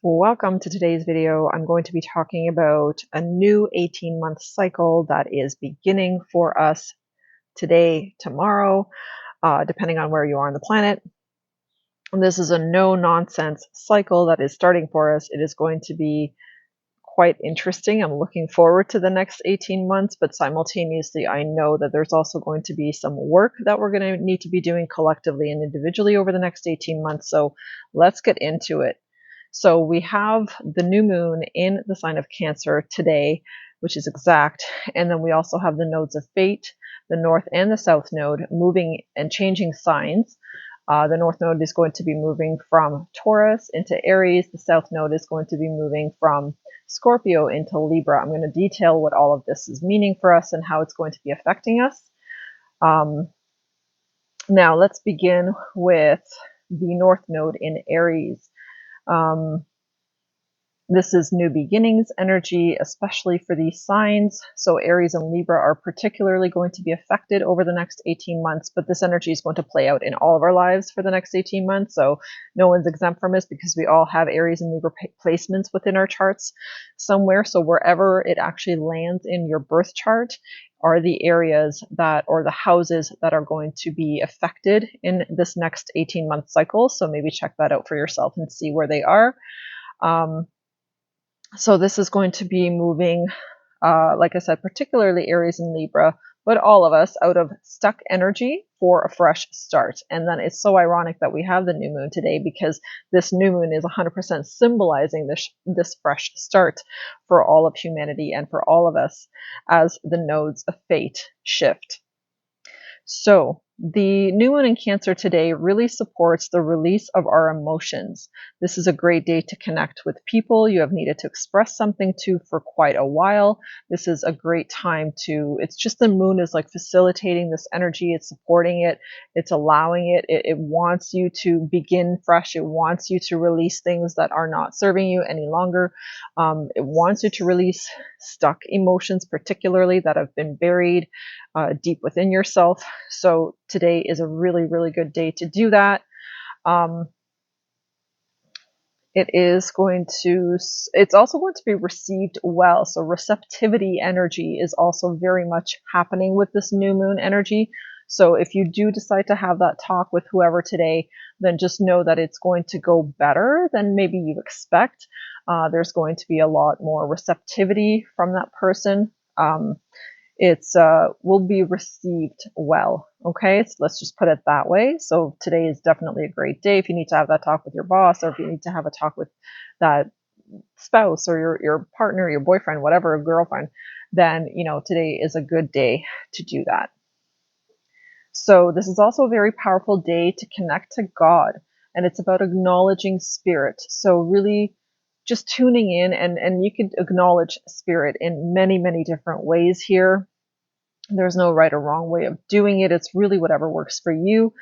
Welcome to today's video. I'm going to be talking about a new 18-month cycle that is beginning for us today, tomorrow, depending on where you are on the planet. And this is a no-nonsense cycle that is starting for us. It is going to be quite interesting. I'm looking forward to the next 18 months, but simultaneously, I know that there's also going to be some work that we're going to need to be doing collectively and individually over the next 18 months. So let's get into it. So we have the new moon in the sign of Cancer today, which is exact. And then we also have the nodes of fate, the north and the south node moving and changing signs. The north node is going to be moving from Taurus into Aries. The south node is going to be moving from Scorpio into Libra. I'm going to detail what all of this is meaning for us and how it's going to be affecting us. Now let's begin with the north node in Aries. This is new beginnings energy, especially for these signs. So Aries and Libra are particularly going to be affected over the next 18 months, but this energy is going to play out in all of our lives for the next 18 months. So no one's exempt from this because we all have Aries and Libra placements within our charts somewhere. So wherever it actually lands in your birth chart are the areas that, or the houses that are going to be affected in this next 18-month cycle. So maybe check that out for yourself and see where they are. So this is going to be moving, like I said, particularly Aries and Libra, but all of us out of stuck energy for a fresh start. And then it's so ironic that we have the new moon today because this new moon is 100% symbolizing this fresh start for all of humanity and for all of us as the nodes of fate shift. So the new moon in Cancer today really supports the release of our emotions. This is a great day to connect with people you have needed to express something to for quite a while. This is a great time it's just the moon is like facilitating this energy. It's supporting it. It's allowing it. It wants you to begin fresh. It wants you to release things that are not serving you any longer. It wants you to release stuck emotions, particularly that have been buried deep within yourself. So today is a really, really good day to do that. It's also going to be received well. So receptivity energy is also very much happening with this new moon energy. So if you do decide to have that talk with whoever today, then just know that it's going to go better than maybe you expect. There's going to be a lot more receptivity from that person. It's will be received well. Okay, so let's just put it that way. So today is definitely a great day if you need to have that talk with your boss, or if you need to have a talk with that spouse or your partner, your boyfriend, whatever, girlfriend, then today is a good day to do that. So this is also a very powerful day to connect to God, and it's about acknowledging spirit. So really just tuning in, and you can acknowledge spirit in many, many different ways here. There's no right or wrong way of doing it. It's really whatever works for you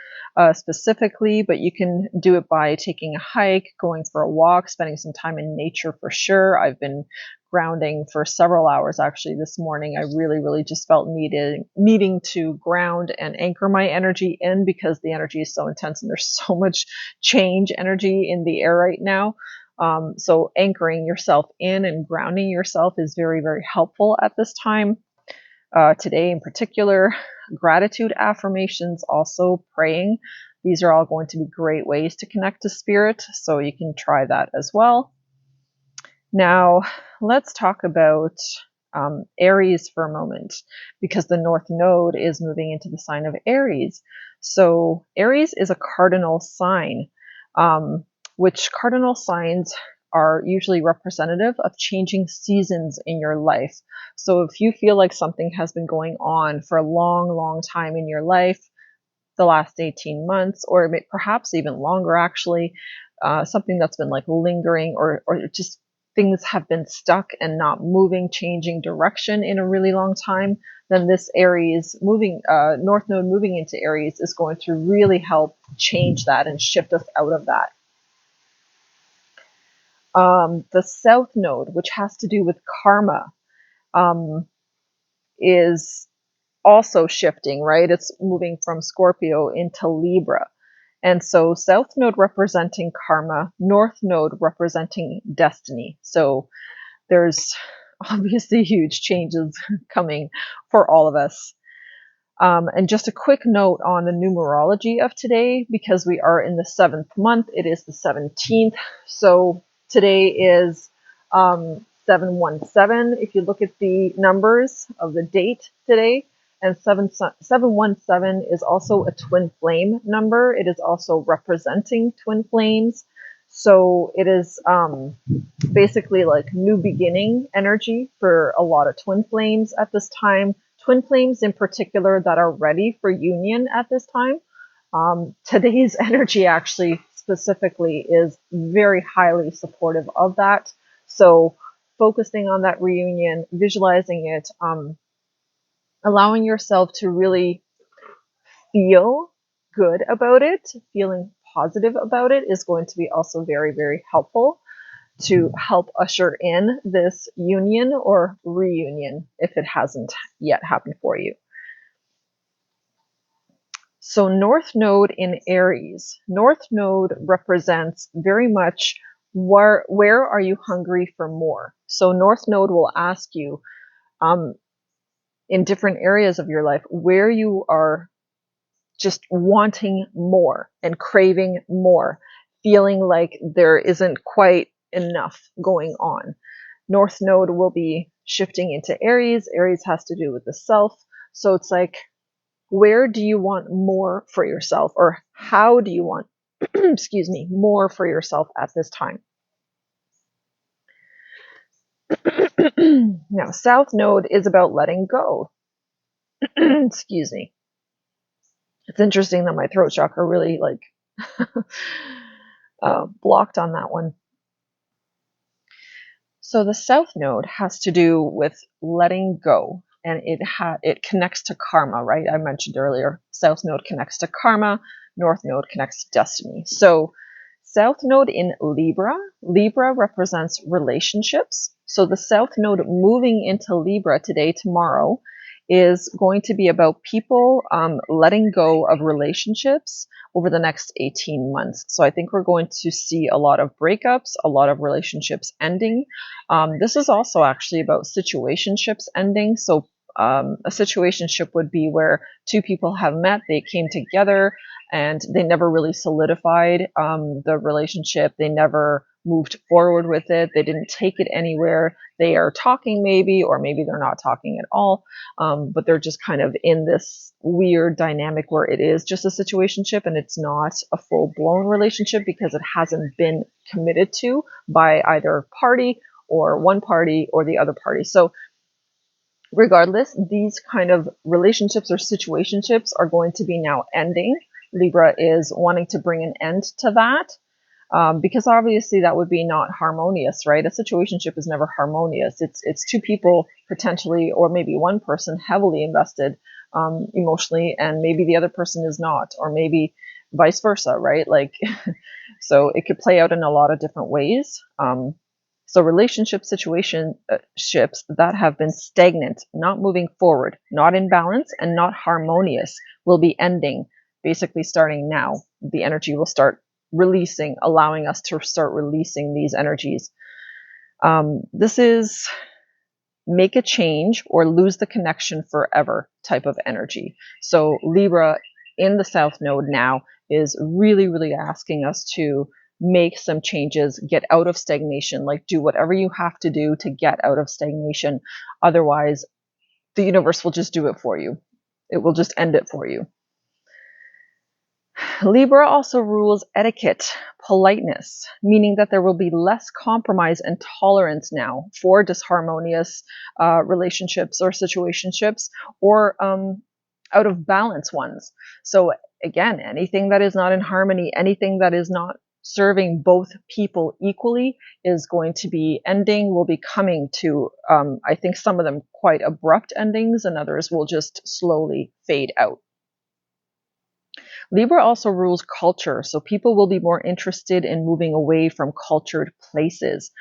specifically, but you can do it by taking a hike, going for a walk, spending some time in nature for sure. I've been grounding for several hours actually this morning. I really, really just felt needing to ground and anchor my energy in because the energy is so intense and there's so much change energy in the air right now. So anchoring yourself in and grounding yourself is very, very helpful at this time. Today in particular, gratitude affirmations, also praying. These are all going to be great ways to connect to spirit, so you can try that as well. Now, let's talk about Aries for a moment, because the North Node is moving into the sign of Aries. So Aries is a cardinal sign, which cardinal signs are usually representative of changing seasons in your life. So if you feel like something has been going on for a long, long time in your life, the last 18 months, or perhaps even longer actually, something that's been like lingering, or just things have been stuck and not moving, changing direction in a really long time, then this Aries North Node moving into Aries is going to really help change that and shift us out of that. The South Node, which has to do with karma, is also shifting, right? It's moving from Scorpio into Libra. And so South Node representing karma, North Node representing destiny. So there's obviously huge changes coming for all of us. And just a quick note on the numerology of today, because we are in the 7th month, it is the 17th. So today is 717. If you look at the numbers of the date today, and 717 is also a twin flame number. It is also representing twin flames. So it is basically like new beginning energy for a lot of twin flames at this time. Twin flames in particular that are ready for union at this time. Today's energy actually specifically is very highly supportive of that. So focusing on that reunion, visualizing it, allowing yourself to really feel good about it, feeling positive about it is going to be also very, very helpful to help usher in this union or reunion if it hasn't yet happened for you. So North Node in Aries. North Node represents very much where are you hungry for more? So North Node will ask you in different areas of your life where you are just wanting more and craving more, feeling like there isn't quite enough going on. North Node will be shifting into Aries. Aries has to do with the self. So it's like, where do you want more for yourself, or how do you want, excuse me, more for yourself at this time? Now, South Node is about letting go. Excuse me. It's interesting that my throat chakra really blocked on that one. So the South Node has to do with letting go, and it connects to karma, right? I mentioned earlier, South Node connects to karma, North Node connects to destiny. So South Node in Libra, Libra represents relationships. So the South Node moving into Libra today, tomorrow, is going to be about people letting go of relationships over the next 18 months. So I think we're going to see a lot of breakups, a lot of relationships ending. This is also actually about situationships ending. So a situationship would be where two people have met, they came together, and they never really solidified the relationship. They never moved forward with it. They didn't take it anywhere. They are talking maybe, or maybe they're not talking at all. But they're just kind of in this weird dynamic where it is just a situationship and it's not a full-blown relationship because it hasn't been committed to by either party or one party or the other party. So regardless, these kind of relationships or situationships are going to be now ending. Libra is wanting to bring an end to that. Because obviously that would be not harmonious, right? A situationship is never harmonious. It's two people potentially, or maybe one person heavily invested emotionally, and maybe the other person is not, or maybe vice versa, right? Like, so it could play out in a lot of different ways. So relationship situationships that have been stagnant, not moving forward, not in balance, and not harmonious will be ending. Basically, starting now, the energy will start releasing, allowing us to start releasing these energies. This is make a change or lose the connection forever type of energy. So Libra in the South Node now is really, really asking us to make some changes, get out of stagnation, like do whatever you have to do to get out of stagnation. Otherwise, the universe will just do it for you. It will just end it for you. Libra also rules etiquette, politeness, meaning that there will be less compromise and tolerance now for disharmonious relationships or situationships, or out of balance ones. So again, anything that is not in harmony, anything that is not serving both people equally is going to be ending, will be coming to, I think some of them quite abrupt endings, and others will just slowly fade out. Libra also rules culture, so people will be more interested in moving away from cultured places.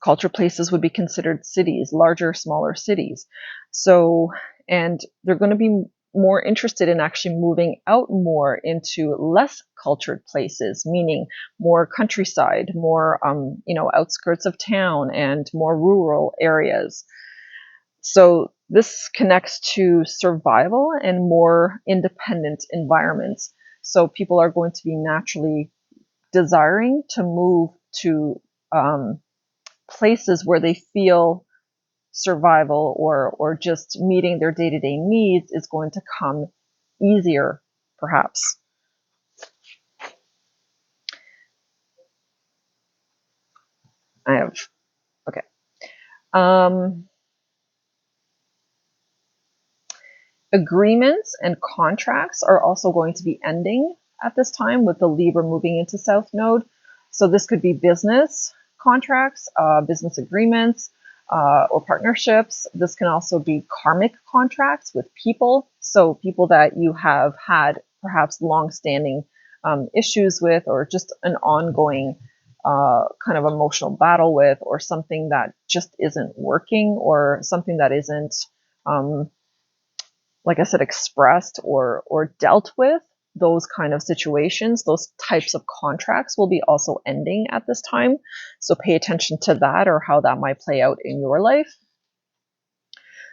Culture places would be considered cities, larger, smaller cities. So, and they're going to be more interested in actually moving out more into less cultured places, meaning more countryside, more, outskirts of town and more rural areas. So this connects to survival and more independent environments. So people are going to be naturally desiring to move to places where they feel survival or just meeting their day-to-day needs is going to come easier, perhaps. I have, okay. Agreements and contracts are also going to be ending at this time with the Libra moving into South Node. So this could be business contracts, business agreements, or partnerships. This can also be karmic contracts with people. So people that you have had perhaps long-standing issues with, or just an ongoing kind of emotional battle with, or something that just isn't working, or something that isn't like I said, expressed or dealt with. Those kind of situations, those types of contracts will be also ending at this time. So pay attention to that, or how that might play out in your life.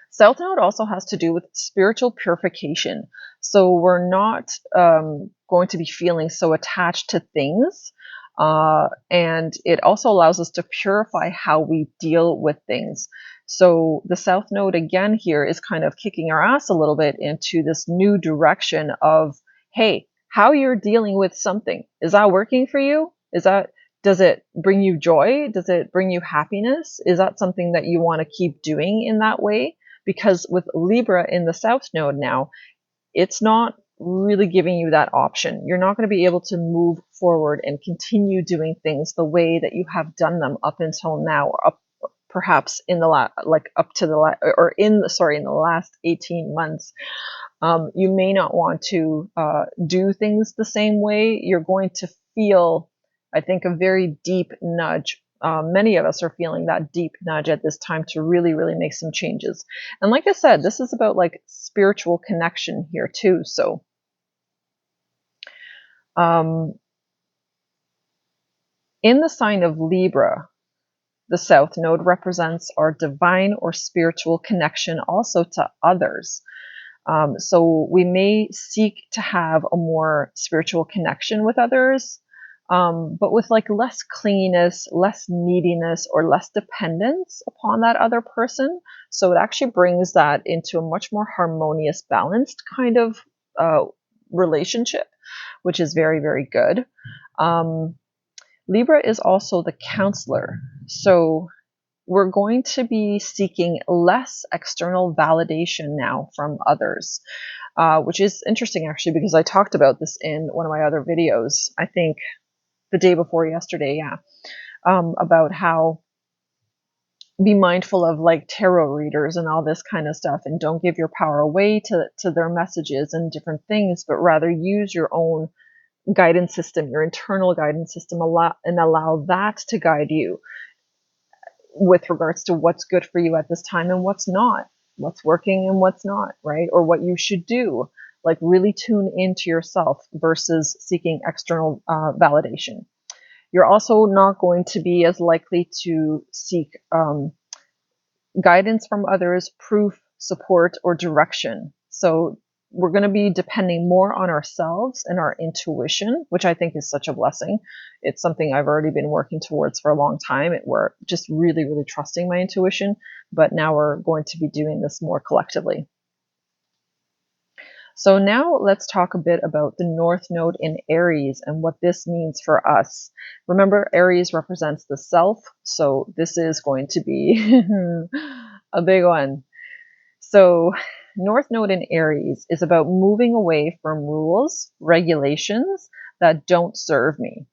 South Node also has to do with spiritual purification. So we're not going to be feeling so attached to things. And it also allows us to purify how we deal with things. So the South Node again here is kind of kicking our ass a little bit into this new direction of, hey, how you're dealing with something. Is that working for you? Does it bring you joy? Does it bring you happiness? Is that something that you want to keep doing in that way? Because with Libra in the South Node now, it's not really giving you that option. You're not going to be able to move forward and continue doing things the way that you have done them up until now, or up perhaps in the in the last 18 months. You may not want to do things the same way. You're going to feel, I think, a very deep nudge. Many of us are feeling that deep nudge at this time to really, really make some changes. And like I said, this is about like spiritual connection here too. So, in the sign of Libra, the South Node represents our divine or spiritual connection also to others. So we may seek to have a more spiritual connection with others, but with like less clinginess, less neediness, or less dependence upon that other person. So it actually brings that into a much more harmonious, balanced kind of relationship, which is very, very good. Libra is also the counselor. So we're going to be seeking less external validation now from others, which is interesting actually, because I talked about this in one of my other videos, I think the day before yesterday, about how be mindful of like tarot readers and all this kind of stuff, and don't give your power away to their messages and different things, but rather use your own guidance system, your internal guidance system, and allow that to guide you with regards to what's good for you at this time and what's not, what's working and what's not, right? Or what you should do. Like really tune into yourself versus seeking external validation. You're also not going to be as likely to seek guidance from others, proof, support, or direction. So we're going to be depending more on ourselves and our intuition, which I think is such a blessing. It's something I've already been working towards for a long time. We're just really, really trusting my intuition, but now we're going to be doing this more collectively. So now let's talk a bit about the North Node in Aries and what this means for us. Remember, Aries represents the self, so this is going to be a big one. So North Node in Aries is about moving away from rules, regulations that don't serve me.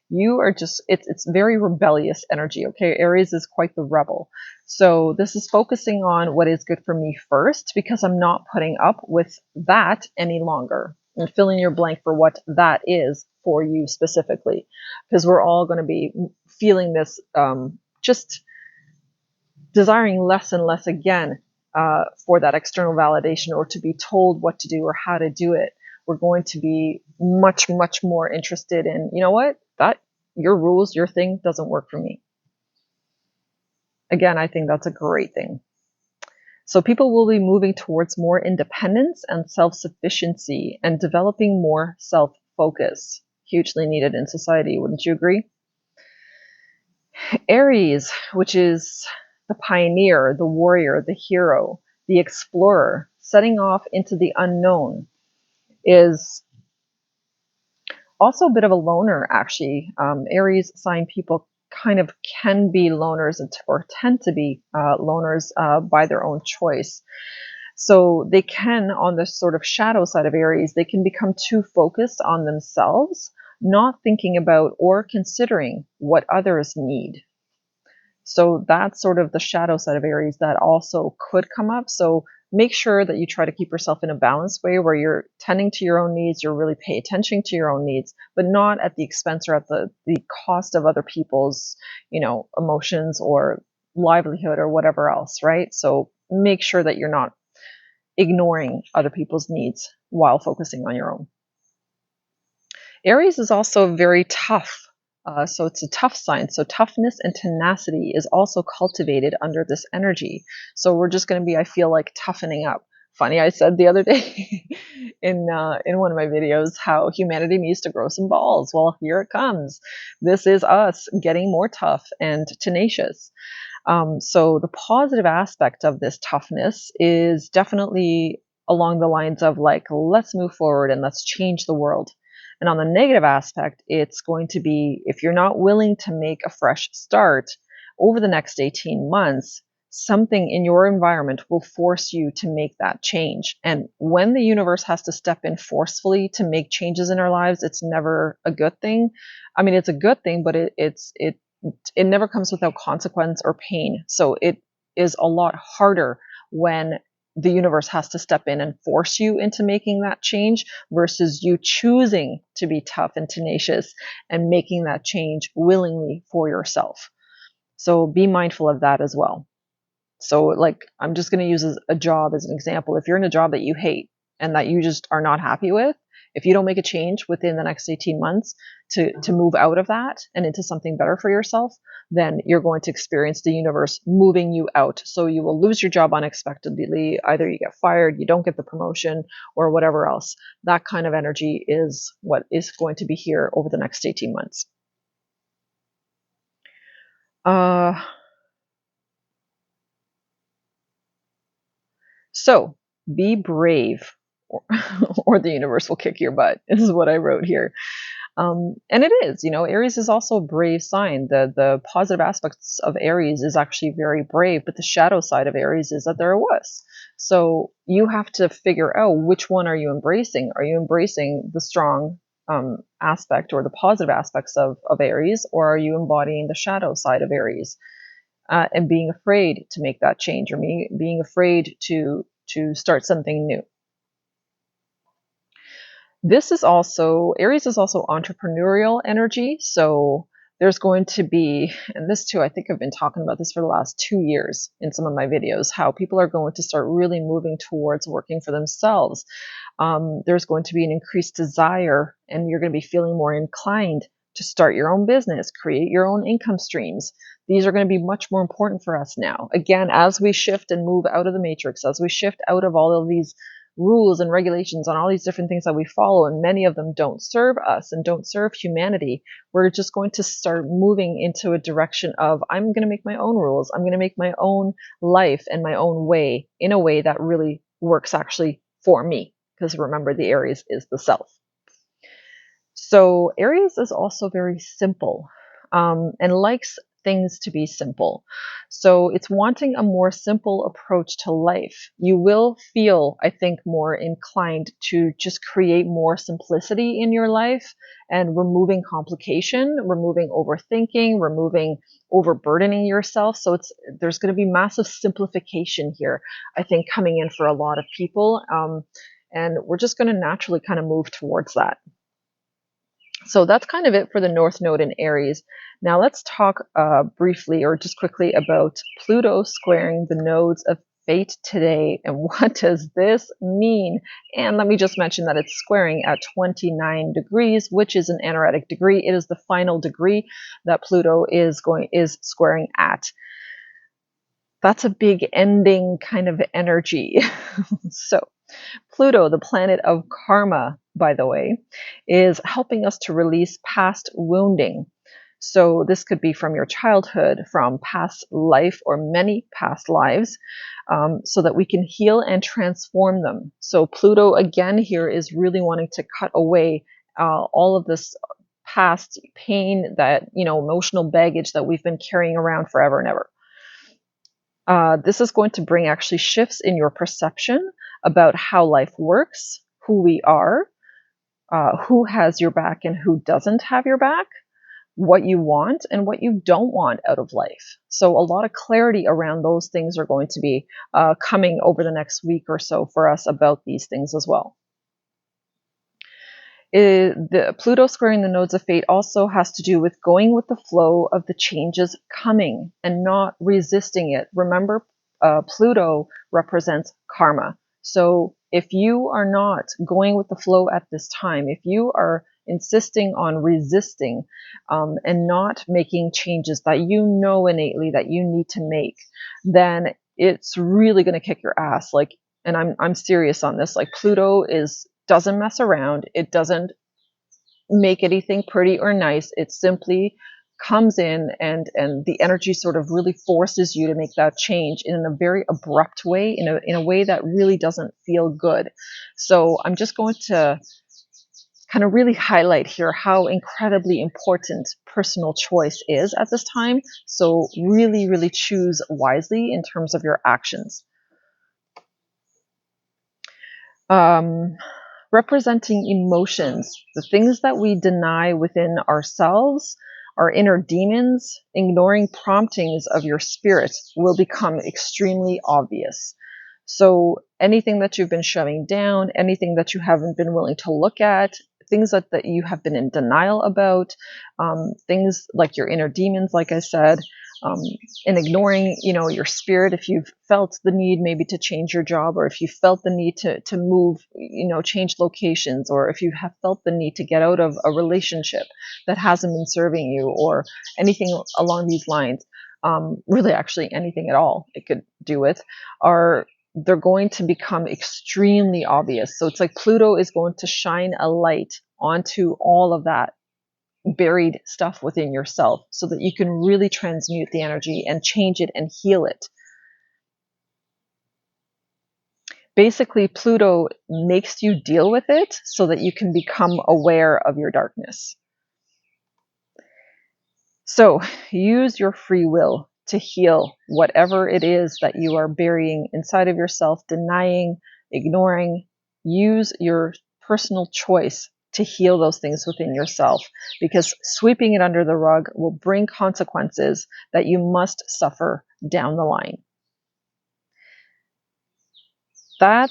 You are just, it's very rebellious energy, okay? Aries is quite the rebel. So this is focusing on what is good for me first, because I'm not putting up with that any longer. And fill in your blank for what that is for you specifically, because we're all going to be feeling this, just desiring less and less again for that external validation or to be told what to do or how to do it. We're going to be much, much more interested in, you know what, that your rules, your thing doesn't work for me. Again, I think that's a great thing. So people will be moving towards more independence and self-sufficiency and developing more self-focus. Hugely needed in society, wouldn't you agree? Aries, which is the pioneer, the warrior, the hero, the explorer, setting off into the unknown, is also a bit of a loner, actually. Aries sign people kind of can be loners or tend to be loners by their own choice. So they can, on the sort of shadow side of Aries, they can become too focused on themselves, not thinking about or considering what others need. So that's sort of the shadow side of Aries that also could come up. So make sure that you try to keep yourself in a balanced way where you're tending to your own needs, you're really paying attention to your own needs, but not at the expense or at the cost of other people's, emotions or livelihood or whatever else, right? So make sure that you're not ignoring other people's needs while focusing on your own. Aries is also very tough. So it's a tough sign. So toughness and tenacity is also cultivated under this energy. So we're just going to be, I feel like, toughening up. Funny, I said the other day in one of my videos how humanity needs to grow some balls. Well, here it comes. This is us getting more tough and tenacious. So the positive aspect of this toughness is definitely along the lines of like, let's move forward and let's change the world. And on the negative aspect, it's going to be if you're not willing to make a fresh start over the next 18 months, something in your environment will force you to make that change. And when the universe has to step in forcefully to make changes in our lives, it's never a good thing. I mean, it's a good thing, but it never comes without consequence or pain. So it is a lot harder when the universe has to step in and force you into making that change versus you choosing to be tough and tenacious and making that change willingly for yourself. So be mindful of that as well. So, like, I'm just going to use a job as an example. If you're in a job that you hate and that you just are not happy with, if you don't make a change within the next 18 months to move out of that and into something better for yourself, then you're going to experience the universe moving you out. So you will lose your job unexpectedly. Either you get fired, you don't get the promotion, or whatever else. That kind of energy is what is going to be here over the next 18 months. So be brave, or, or the universe will kick your butt. This is what I wrote here. And it is, Aries is also a brave sign. The positive aspects of Aries is actually very brave, but the shadow side of Aries is that they're a wuss. So you have to figure out which one are you embracing. Are you embracing the strong aspect or the positive aspects of Aries, or are you embodying the shadow side of Aries? And being afraid to make that change, or being afraid to start something new. Aries is also entrepreneurial energy. So there's going to be, and this too, I think I've been talking about this for the last 2 years in some of my videos, how people are going to start really moving towards working for themselves. There's going to be an increased desire, and you're going to be feeling more inclined to start your own business, create your own income streams. These are going to be much more important for us now. Again, as we shift and move out of the matrix, as we shift out of all of these rules and regulations on all these different things that we follow, and many of them don't serve us and don't serve humanity, we're just going to start moving into a direction of, I'm going to make my own rules. I'm going to make my own life and my own way in a way that really works actually for me. Because remember, the Aries is the self. So Aries is also very simple and likes things to be simple. So it's wanting a more simple approach to life. You will feel, I think, more inclined to just create more simplicity in your life and removing complication, removing overthinking, removing overburdening yourself. So there's going to be massive simplification here, I think, coming in for a lot of people. And we're just going to naturally kind of move towards that. So that's kind of it for the North Node in Aries. Now let's talk briefly or just quickly about Pluto squaring the nodes of fate today. And what does this mean? And let me just mention that it's squaring at 29 degrees, which is an anaretic degree. It is the final degree that Pluto is squaring at. That's a big ending kind of energy. So Pluto, the planet of karma, by the way, is helping us to release past wounding. So this could be from your childhood, from past life or many past lives, so that we can heal and transform them. So Pluto, again, here is really wanting to cut away all of this past pain, that, emotional baggage that we've been carrying around forever and ever. This is going to bring actually shifts in your perception about how life works, who we are, who has your back and who doesn't have your back, what you want and what you don't want out of life. So a lot of clarity around those things are going to be coming over the next week or so for us about these things as well. The Pluto squaring the nodes of fate also has to do with going with the flow of the changes coming and not resisting it. Remember, Pluto represents karma. So if you are not going with the flow at this time, if you are insisting on resisting and not making changes that you know innately that you need to make, then it's really going to kick your ass. And I'm serious on this. Pluto doesn't mess around. It doesn't make anything pretty or nice. It simply comes in and the energy sort of really forces you to make that change in a very abrupt way, in a way that really doesn't feel good. So I'm just going to kind of really highlight here how incredibly important personal choice is at this time. So really, really choose wisely in terms of your actions. Representing emotions, the things that we deny within ourselves, our inner demons, ignoring promptings of your spirit will become extremely obvious. So anything that you've been shoving down, anything that you haven't been willing to look at, things that you have been in denial about, things like your inner demons, like I said, and ignoring, your spirit. If you've felt the need maybe to change your job, or if you felt the need to move, change locations, or if you have felt the need to get out of a relationship that hasn't been serving you, or anything along these lines, really actually anything at all it could do with, they're going to become extremely obvious. So it's like Pluto is going to shine a light onto all of that buried stuff within yourself so that you can really transmute the energy and change it and heal it. Basically, Pluto makes you deal with it so that you can become aware of your darkness. So use your free will to heal whatever it is that you are burying inside of yourself, denying, ignoring. Use your personal choice to heal those things within yourself, because sweeping it under the rug will bring consequences that you must suffer down the line. That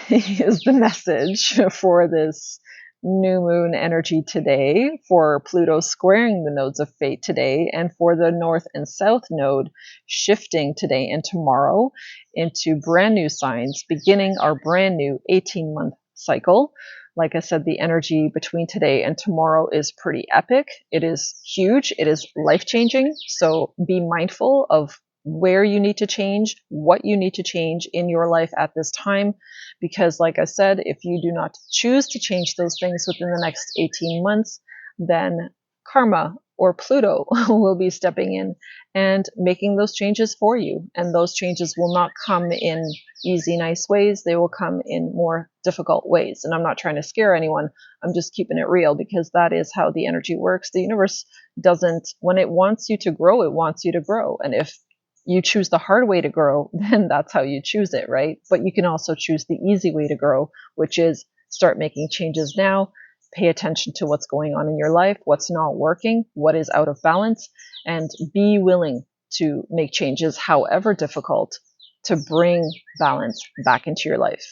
is the message for this new moon energy today, for Pluto squaring the nodes of fate today, and for the north and south node shifting today and tomorrow into brand new signs, beginning our brand new 18-month cycle. Like I said, the energy between today and tomorrow is pretty epic. It is huge. It is life-changing. So be mindful of where you need to change, what you need to change in your life at this time. Because like I said, if you do not choose to change those things within the next 18 months, then karma or Pluto will be stepping in and making those changes for you. And those changes will not come in easy, nice ways. They will come in more difficult ways. And I'm not trying to scare anyone. I'm just keeping it real, because that is how the energy works. The universe doesn't, when it wants you to grow, it wants you to grow. And if you choose the hard way to grow, then that's how you choose it, right? But you can also choose the easy way to grow, which is start making changes now, pay attention to what's going on in your life, what's not working, what is out of balance, and be willing to make changes, however difficult, to bring balance back into your life.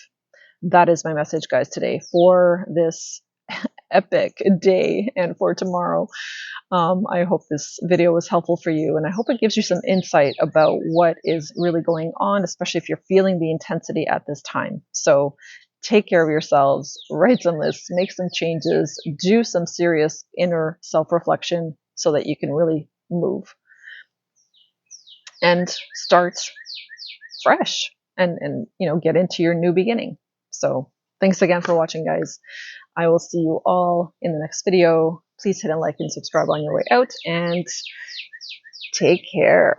That is my message, guys, today for this epic day and for tomorrow. I hope this video was helpful for you, and I hope it gives you some insight about what is really going on, especially if you're feeling the intensity at this time. So take care of yourselves, write some lists, make some changes, do some serious inner self-reflection so that you can really move and start fresh and get into your new beginning. So thanks again for watching, guys. I will see you all in the next video. Please hit a like and subscribe on your way out, and take care.